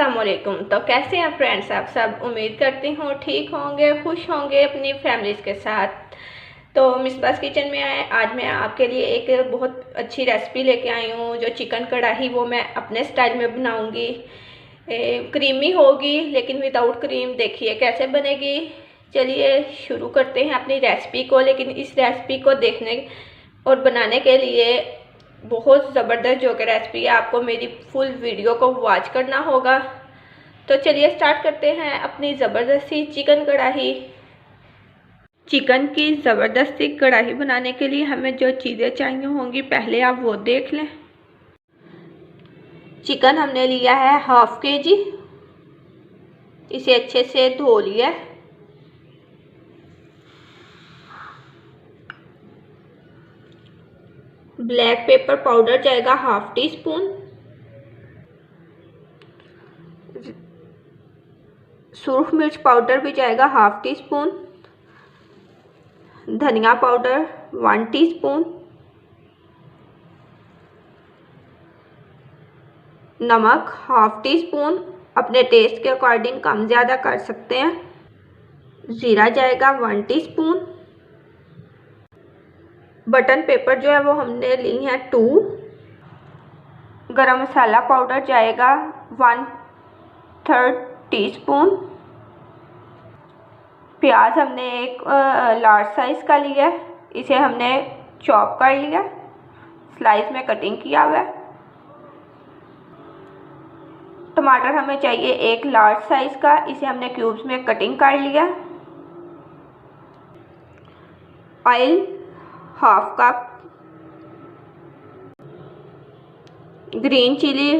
अस्सलाम वालेकुम। तो कैसे हैं फ्रेंड्स आप सब? उम्मीद करती हूँ ठीक होंगे, खुश होंगे अपनी फैमिलीज़ के साथ। तो मिसबास किचन में आए, आज मैं आपके लिए एक बहुत अच्छी रेसिपी लेके आई हूँ। जो चिकन कढ़ाई वो मैं अपने स्टाइल में बनाऊँगी। क्रीमी होगी लेकिन विदाउट क्रीम। देखिए कैसे बनेगी। चलिए शुरू करते हैं अपनी रेसिपी को। लेकिन इस रेसिपी को देखने और बनाने के लिए बहुत ज़बरदस्त जो कि रेसिपी है, आपको मेरी फुल वीडियो को वॉच करना होगा। तो चलिए स्टार्ट करते हैं अपनी ज़बरदस्ती चिकन कढ़ाई। चिकन की ज़बरदस्ती कढ़ाई बनाने के लिए हमें जो चीज़ें चाहिए होंगी पहले आप वो देख लें। चिकन हमने लिया है हाफ केजी। इसे अच्छे से धो लिया। ब्लैक पेपर पाउडर जाएगा हाफ टी स्पून। सुरख मिर्च पाउडर भी जाएगा हाफ टी स्पून। धनिया पाउडर 1 टीस्पून। नमक हाफ टी स्पून, अपने टेस्ट के अकॉर्डिंग कम ज़्यादा कर सकते हैं। ज़ीरा जाएगा 1 टीस्पून। बटन पेपर जो है वो हमने ली है 2। गरम मसाला पाउडर जाएगा 1/3 टीस्पून। प्याज हमने एक लार्ज साइज़ का लिया है। इसे हमने चॉप कर लिया, स्लाइस में कटिंग किया हुआ है। टमाटर हमें चाहिए एक लार्ज साइज़ का। इसे हमने क्यूब्स में कटिंग कर लिया। Oil half cup. Green chili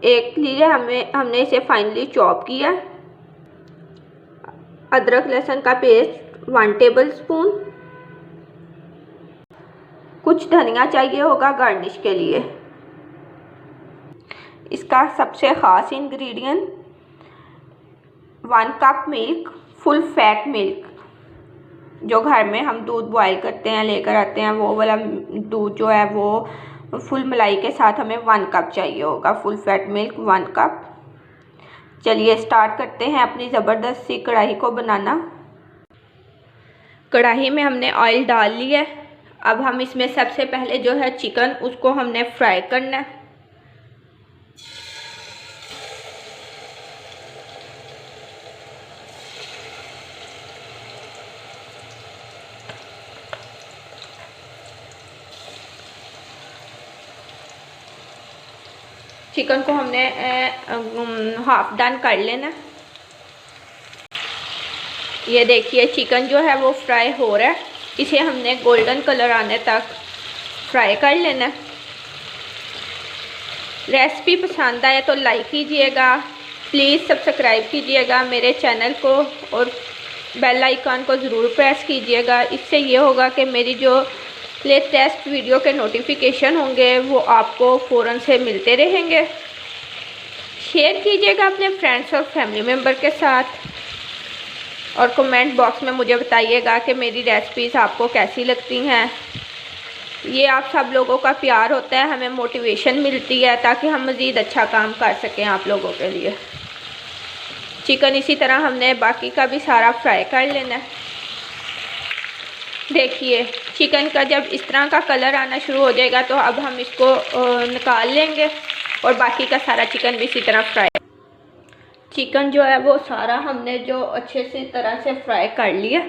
एक लिए हमने इसे फाइनली चॉप किया। अदरक लहसुन का पेस्ट 1 टेबल स्पून। कुछ धनिया चाहिए होगा गार्निश के लिए। इसका सबसे ख़ास ingredient 1 cup milk, full fat milk. जो घर में हम दूध बॉईल करते हैं लेकर आते हैं, वो वाला दूध जो है वो फुल मलाई के साथ हमें 1 कप चाहिए होगा। Full fat milk 1 cup. चलिए स्टार्ट करते हैं अपनी ज़बरदस्त सी कढ़ाई को बनाना। कढ़ाई में हमने ऑयल डाल लिया। अब हम इसमें सबसे पहले जो है चिकन, उसको हमने फ्राई करना है। चिकन को हमने हाफ डन कर लेना। ये देखिए चिकन जो है वो फ्राई हो रहा है। इसे हमने गोल्डन कलर आने तक फ्राई कर लेना। रेसिपी पसंद आए तो लाइक कीजिएगा, प्लीज़ सब्सक्राइब कीजिएगा मेरे चैनल को और बेल आइकन को ज़रूर प्रेस कीजिएगा। इससे ये होगा कि मेरी जो लेटेस्ट वीडियो के नोटिफिकेशन होंगे वो आपको फ़ौरन से मिलते रहेंगे। शेयर कीजिएगा अपने फ्रेंड्स और फैमिली मेम्बर के साथ और कमेंट बॉक्स में मुझे बताइएगा कि मेरी रेसिपीज़ आपको कैसी लगती हैं। ये आप सब लोगों का प्यार होता है, हमें मोटिवेशन मिलती है ताकि हम मज़ीद अच्छा काम कर सकें आप लोगों के लिए। चिकन इसी तरह हमने बाकी का भी सारा फ्राई कर लेना है। देखिए चिकन का जब इस तरह का कलर आना शुरू हो जाएगा तो अब हम इसको निकाल लेंगे और बाकी का सारा चिकन भी इसी तरह फ्राई। चिकन जो है वो सारा हमने जो अच्छे से तरह से फ्राई कर लिया।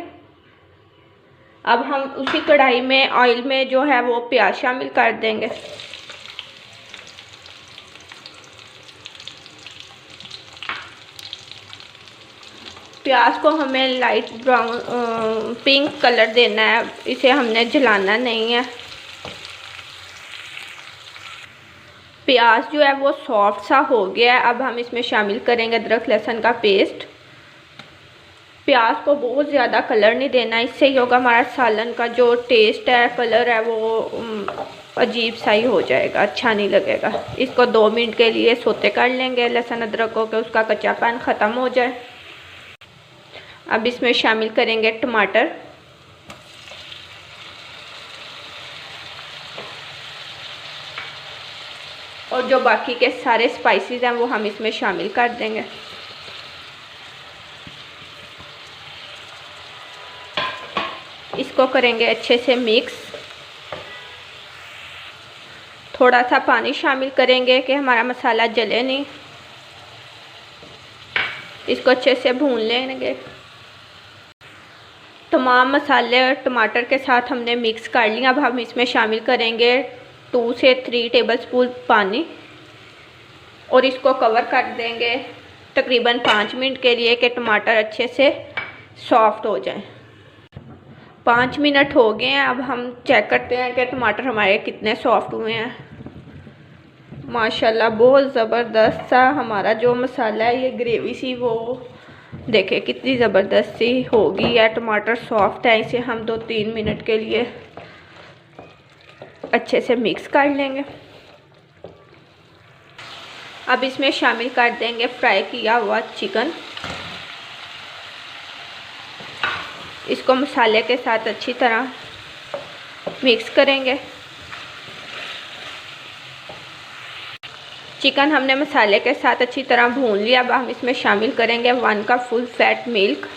अब हम उसी कढ़ाई में ऑयल में जो है वो प्याज शामिल कर देंगे। प्याज को हमें लाइट ब्राउन पिंक कलर देना है। इसे हमने जलाना नहीं है। प्याज जो है वो सॉफ्ट सा हो गया है। अब हम इसमें शामिल करेंगे अदरक लहसुन का पेस्ट। प्याज को बहुत ज़्यादा कलर नहीं देना, इससे ही होगा हमारा सालन का जो टेस्ट है, कलर है, वो अजीब सा ही हो जाएगा, अच्छा नहीं लगेगा। इसको 2 मिनट के लिए सोते कर लेंगे लहसुन अदरक को कि उसका कच्चापन ख़त्म हो जाए। अब इसमें शामिल करेंगे टमाटर। और जो बाकी के सारे स्पाइसेस हैं वो हम इसमें शामिल कर देंगे। इसको करेंगे अच्छे से मिक्स। थोड़ा सा पानी शामिल करेंगे कि हमारा मसाला जले नहीं। इसको अच्छे से भून लेंगे। तमाम मसाले और टमाटर के साथ हमने मिक्स कर लिया। अब हम इसमें शामिल करेंगे 2 से 3 टेबलस्पून पानी और इसको कवर कर देंगे तकरीबन 5 मिनट के लिए कि टमाटर अच्छे से सॉफ्ट हो जाए। 5 मिनट हो गए हैं। अब हम चेक करते हैं कि टमाटर हमारे कितने सॉफ्ट हुए हैं। माशाल्लाह बहुत ज़बरदस्त सा हमारा जो मसाला है, ये ग्रेवी सी वो देखिए कितनी ज़बरदस्त सी होगी है। टमाटर सॉफ्ट है। इसे हम 2-3 मिनट के लिए अच्छे से मिक्स कर लेंगे। अब इसमें शामिल कर देंगे फ्राई किया हुआ चिकन। इसको मसाले के साथ अच्छी तरह मिक्स करेंगे। चिकन हमने मसाले के साथ अच्छी तरह भून लिया। अब हम इसमें शामिल करेंगे 1 कप फुल फैट मिल्क।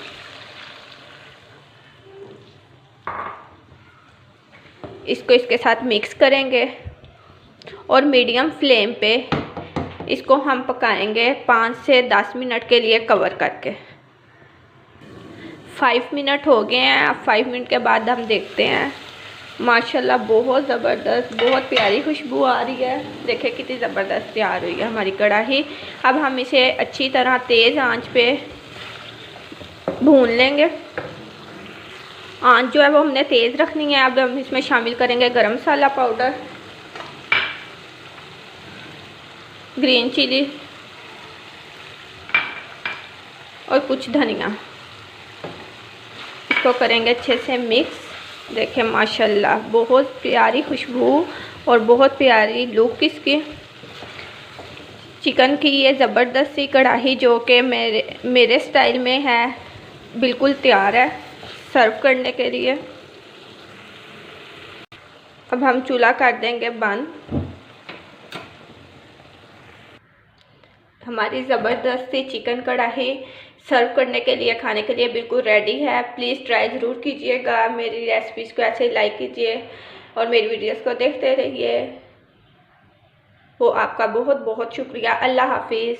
इसको इसके साथ मिक्स करेंगे और मीडियम फ्लेम पे इसको हम पकाएंगे 5 से 10 मिनट के लिए कवर करके। 5 मिनट हो गए हैं। अब 5 मिनट के बाद हम देखते हैं। माशाल्लाह बहुत ज़बरदस्त, बहुत प्यारी खुशबू आ रही है। देखिए कितनी ज़बरदस्त तैयार हुई है हमारी कढ़ाई। अब हम इसे अच्छी तरह तेज़ आंच पे भून लेंगे। आंच जो है वो हमने तेज़ रखनी है। अब हम इसमें शामिल करेंगे गरम मसाला पाउडर, ग्रीन चिली और कुछ धनिया। इसको करेंगे अच्छे से मिक्स। देखिए माशाल्लाह बहुत प्यारी खुशबू और बहुत प्यारी लुक इसकी। चिकन की ये ज़बरदस्त सी कढ़ाई जो कि मेरे स्टाइल में है, बिल्कुल तैयार है सर्व करने के लिए। अब हम चूल्हा कर देंगे बंद। हमारी ज़बरदस्त सी चिकन कढ़ाई सर्व करने के लिए, खाने के लिए बिल्कुल रेडी है। प्लीज़ ट्राई ज़रूर कीजिएगा। मेरी रेसिपीज़ को ऐसे लाइक कीजिए और मेरी वीडियोस को देखते रहिए। वो आपका बहुत बहुत शुक्रिया। अल्लाह हाफिज़।